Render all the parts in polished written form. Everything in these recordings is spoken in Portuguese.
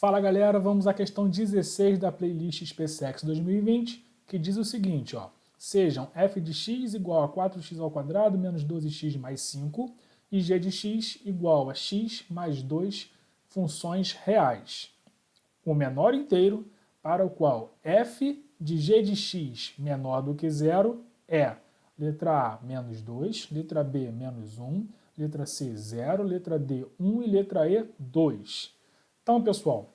Fala galera, vamos à questão 16 da playlist SpaceX 2020, que diz o seguinte, ó. Sejam f de x igual a 4x ao quadrado menos 12x mais 5 e g de x igual a x mais 2 funções reais. O menor inteiro para o qual f de g de x menor do que zero é letra A, menos 2, letra B, menos 1, letra C, 0, letra D, 1 e letra E, 2. Então, pessoal,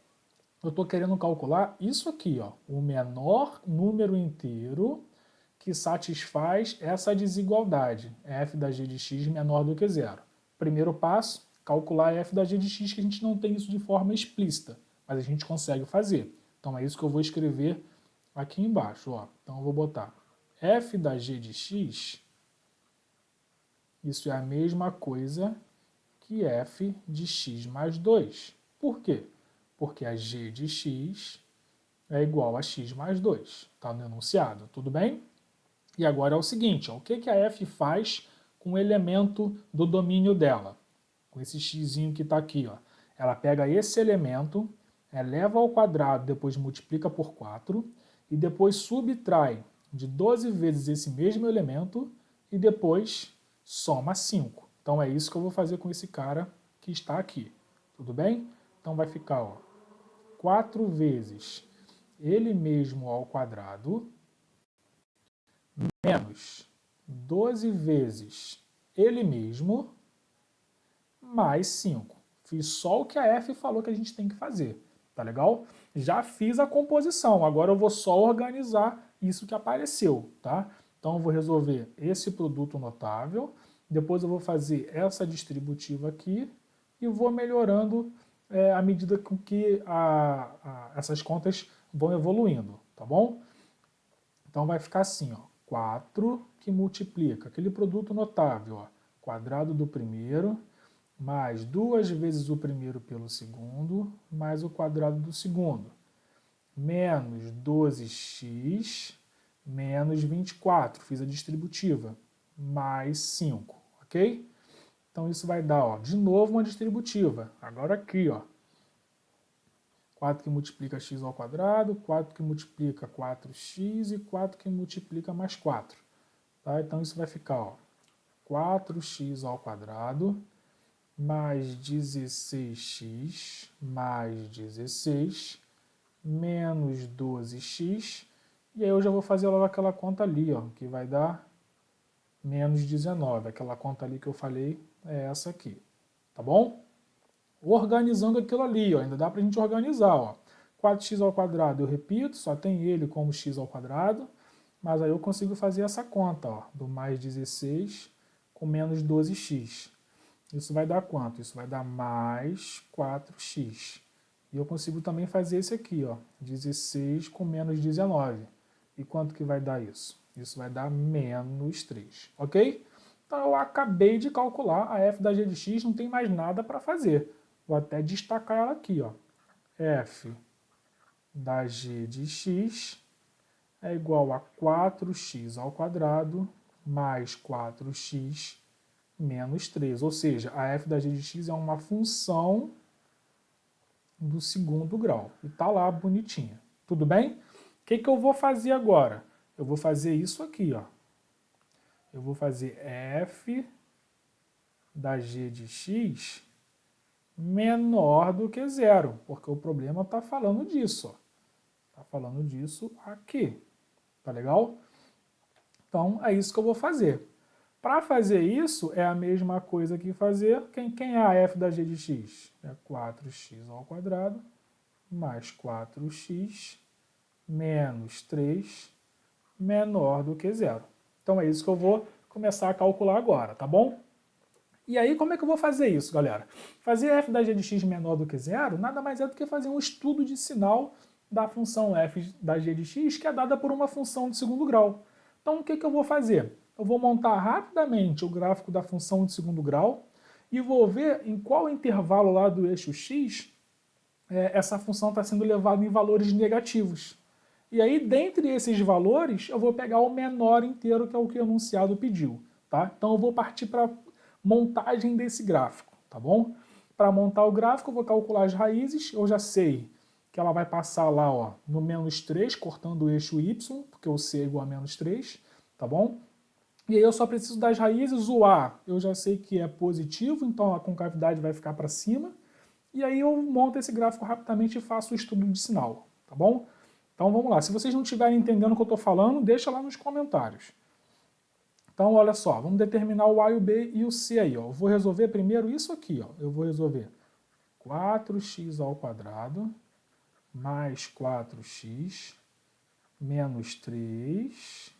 eu estou querendo calcular isso aqui, ó, o menor número inteiro que satisfaz essa desigualdade, f da g de x menor do que zero. Primeiro passo, calcular f da g de x, que a gente não tem isso de forma explícita, mas a gente consegue fazer. Então é isso que eu vou escrever aqui embaixo. Ó. Então eu vou botar f da g de x, isso é a mesma coisa que f de x mais 2. Por quê? Porque a g de x é igual a x mais 2. Está no enunciado, tudo bem? E agora é o seguinte, ó, o que a f faz com o elemento do domínio dela? Com esse x que está aqui. Ó. Ela pega esse elemento, eleva ao quadrado, depois multiplica por 4, e depois subtrai de 12 vezes esse mesmo elemento, e depois soma 5. Então é isso que eu vou fazer com esse cara que está aqui. Tudo bem? Então vai ficar, ó, 4 vezes ele mesmo ao quadrado, menos 12 vezes ele mesmo, mais 5. Fiz só o que a F falou que a gente tem que fazer, tá legal? Já fiz a composição, agora eu vou só organizar isso que apareceu, tá? Então eu vou resolver esse produto notável, depois eu vou fazer essa distributiva aqui e vou melhorando à medida com que essas contas vão evoluindo, tá bom? Então vai ficar assim, ó, 4 que multiplica aquele produto notável, ó, quadrado do primeiro, mais 2 vezes o primeiro pelo segundo, mais o quadrado do segundo, menos 12x, menos 24, fiz a distributiva, mais 5, ok? Então isso vai dar, ó, de novo uma distributiva, agora aqui, ó, 4 que multiplica x ao quadrado, 4 que multiplica 4x e 4 que multiplica mais 4. Tá? Então isso vai ficar, ó, 4x ao quadrado mais 16x mais 16 menos 12x. E aí eu já vou fazer logo aquela conta ali, ó, que vai dar menos 19. Aquela conta ali que eu falei é essa aqui. Tá bom? Organizando aquilo ali, ó, ainda dá para a gente organizar. Ó. 4x ao quadrado, eu repito, só tem ele como x ao quadrado, mas aí eu consigo fazer essa conta, ó, do mais 16 com menos 12x. Isso vai dar quanto? Isso vai dar mais 4x. E eu consigo também fazer esse aqui, ó, 16 com menos 19. E quanto que vai dar isso? Isso vai dar menos 3, ok? Então eu acabei de calcular a f da g de x, não tem mais nada para fazer. Vou até destacar ela aqui, ó. F da g de x é igual a 4x ao quadrado mais 4x menos 3. Ou seja, a f da g de x é uma função do segundo grau. E está lá bonitinha. Tudo bem? O que eu vou fazer agora? Eu vou fazer isso aqui, ó. Eu vou fazer f da g de x menor do que zero, porque o problema está falando disso. Está falando disso aqui. Tá legal? Então, é isso que eu vou fazer. Para fazer isso, é a mesma coisa que fazer... Quem é a f da g de x? É 4x ao quadrado mais 4x menos 3 menor do que zero. Então, é isso que eu vou começar a calcular agora, tá bom? E aí, como é que eu vou fazer isso, galera? Fazer f da g de x menor do que zero nada mais é do que fazer um estudo de sinal da função f da g de x, que é dada por uma função de segundo grau. Então, o que eu vou fazer? Eu vou montar rapidamente o gráfico da função de segundo grau e vou ver em qual intervalo lá do eixo x essa função está sendo levada em valores negativos. E aí, dentre esses valores, eu vou pegar o menor inteiro, que é o que o enunciado pediu. Tá? Então, eu vou partir para montagem desse gráfico, tá bom? Para montar o gráfico, eu vou calcular as raízes. Eu já sei que ela vai passar lá, ó, no menos 3, cortando o eixo y, porque o c é igual a menos 3, tá bom? E aí eu só preciso das raízes. O a eu já sei que é positivo, então a concavidade vai ficar para cima. E aí eu monto esse gráfico rapidamente e faço o estudo de sinal, tá bom? Então vamos lá. Se vocês não estiverem entendendo o que eu estou falando, deixa lá nos comentários. Então, olha só, vamos determinar o A e o B e o C aí, ó. Eu vou resolver primeiro isso aqui, ó. Eu vou resolver 4x ao quadrado mais 4x menos 3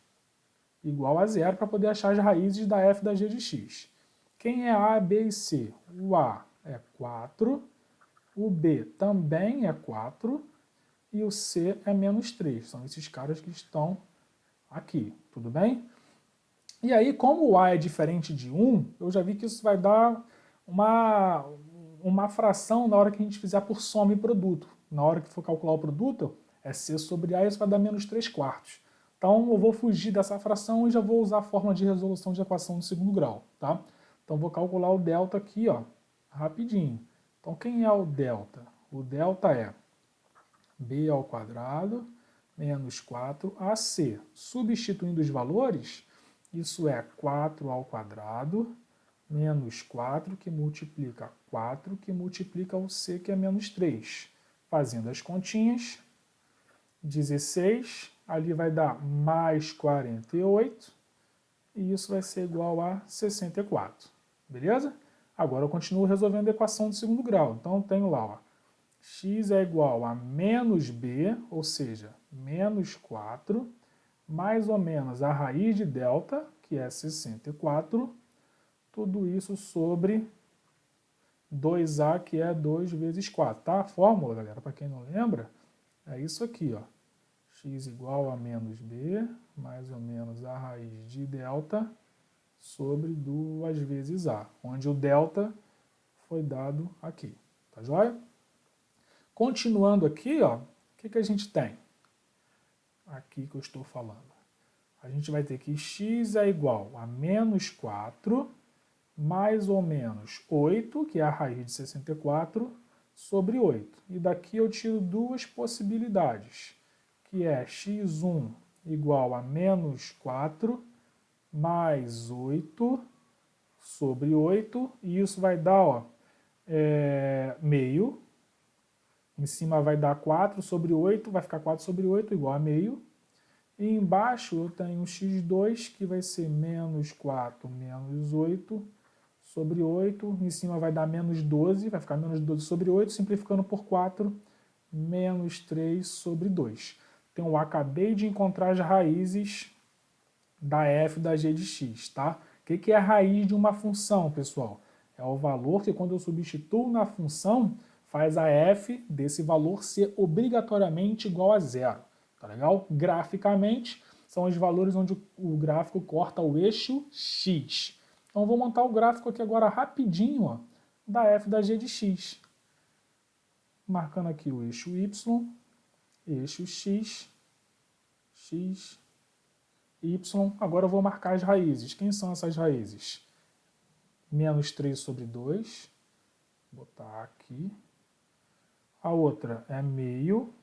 igual a zero para poder achar as raízes da f da g de x. Quem é A, B e C? O A é 4, o B também é 4 e o C é menos 3. São esses caras que estão aqui, tudo bem? E aí, como o A é diferente de 1, eu já vi que isso vai dar uma fração na hora que a gente fizer por soma e produto. Na hora que for calcular o produto, é C sobre A, isso vai dar menos 3 quartos. Então, eu vou fugir dessa fração e já vou usar a fórmula de resolução de equação de segundo grau, tá? Então, vou calcular o delta aqui, ó, rapidinho. Então, quem é o delta? O delta é b ao quadrado menos 4ac. Substituindo os valores, isso é 4 ao quadrado menos 4 que multiplica 4 que multiplica o c, que é menos 3. Fazendo as continhas, 16, ali vai dar mais 48, e isso vai ser igual a 64. Beleza? Agora eu continuo resolvendo a equação de segundo grau. Então eu tenho lá, ó, x é igual a menos b, ou seja, menos 4, mais ou menos a raiz de delta, que é 64, tudo isso sobre 2a, que é 2 vezes 4. Tá? A fórmula, galera, para quem não lembra, é isso aqui, ó. X igual a menos b, mais ou menos a raiz de delta, sobre 2 vezes a, onde o delta foi dado aqui. Tá joia? Continuando aqui, ó, o que a gente tem? Aqui que eu estou falando. A gente vai ter que x é igual a menos 4, mais ou menos 8, que é a raiz de 64, sobre 8. E daqui eu tiro duas possibilidades, que é x1 igual a menos 4, mais 8, sobre 8, e isso vai dar, ó, meio. Em cima vai dar 4 sobre 8, vai ficar 4 sobre 8 igual a meio. E embaixo eu tenho x2, que vai ser menos 4 menos 8 sobre 8. Em cima vai dar menos 12, vai ficar menos 12 sobre 8, simplificando por 4, menos 3 sobre 2. Então eu acabei de encontrar as raízes da f da g de x, tá? O que é a raiz de uma função, pessoal? É o valor que, quando eu substituo na função, faz a f desse valor ser obrigatoriamente igual a zero. Tá legal? Graficamente, são os valores onde o gráfico corta o eixo x. Então, eu vou montar o gráfico aqui agora rapidinho, ó, da f da g de x. Marcando aqui o eixo y, eixo x, x, y. Agora eu vou marcar as raízes. Quem são essas raízes? Menos 3 sobre 2. Vou botar aqui. A outra é meio.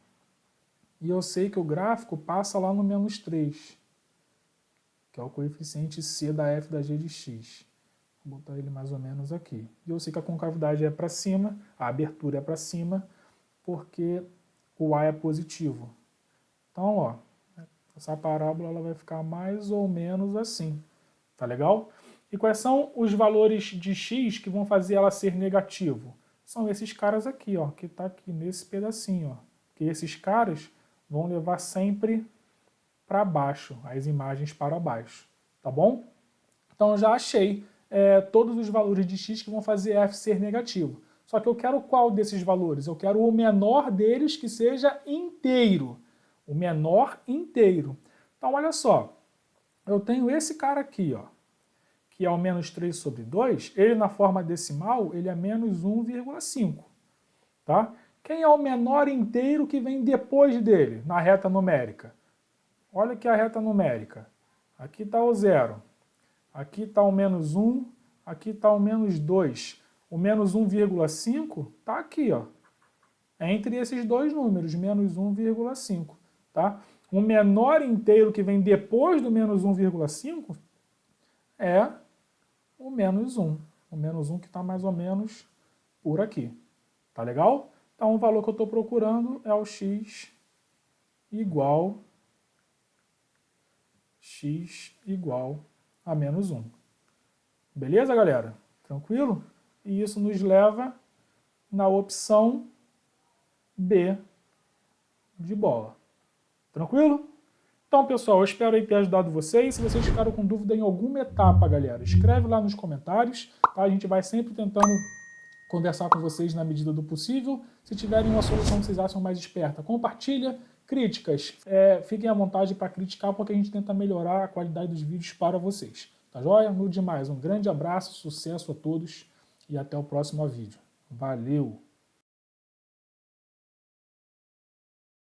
E eu sei que o gráfico passa lá no menos 3, que é o coeficiente c da f da g de x. Vou botar ele mais ou menos aqui. E eu sei que a concavidade é para cima, a abertura é para cima, porque o a é positivo. Então, ó, essa parábola ela vai ficar mais ou menos assim. Tá legal? E quais são os valores de x que vão fazer ela ser negativo? São esses caras aqui, ó, que está aqui nesse pedacinho, ó. Que esses caras vão levar sempre para baixo, as imagens para baixo, tá bom? Então eu já achei todos os valores de x que vão fazer f ser negativo. Só que eu quero qual desses valores? Eu quero o menor deles que seja inteiro. O menor inteiro. Então olha só, eu tenho esse cara aqui, ó, que é o menos 3 sobre 2, ele na forma decimal, ele é menos 1,5, tá? Quem é o menor inteiro que vem depois dele, na reta numérica? Olha aqui a reta numérica. Aqui está o 0. Aqui está o menos 1. Aqui está o menos 2. O menos 1,5 está aqui, ó, entre esses dois números, menos 1,5. Tá? O menor inteiro que vem depois do menos 1,5 é o menos 1. O menos 1 que está mais ou menos por aqui. Tá legal? Então o valor que eu estou procurando é o x igual a menos 1. Beleza, galera? Tranquilo? E isso nos leva na opção B de bola. Tranquilo? Então, pessoal, eu espero aí ter ajudado vocês. Se vocês ficaram com dúvida em alguma etapa, galera, escreve lá nos comentários. Tá? A gente vai sempre tentando conversar com vocês na medida do possível. Se tiverem uma solução que vocês acham mais esperta, compartilha. Críticas, fiquem à vontade para criticar, porque a gente tenta melhorar a qualidade dos vídeos para vocês. Tá joia? No demais, um grande abraço, sucesso a todos e até o próximo vídeo. Valeu!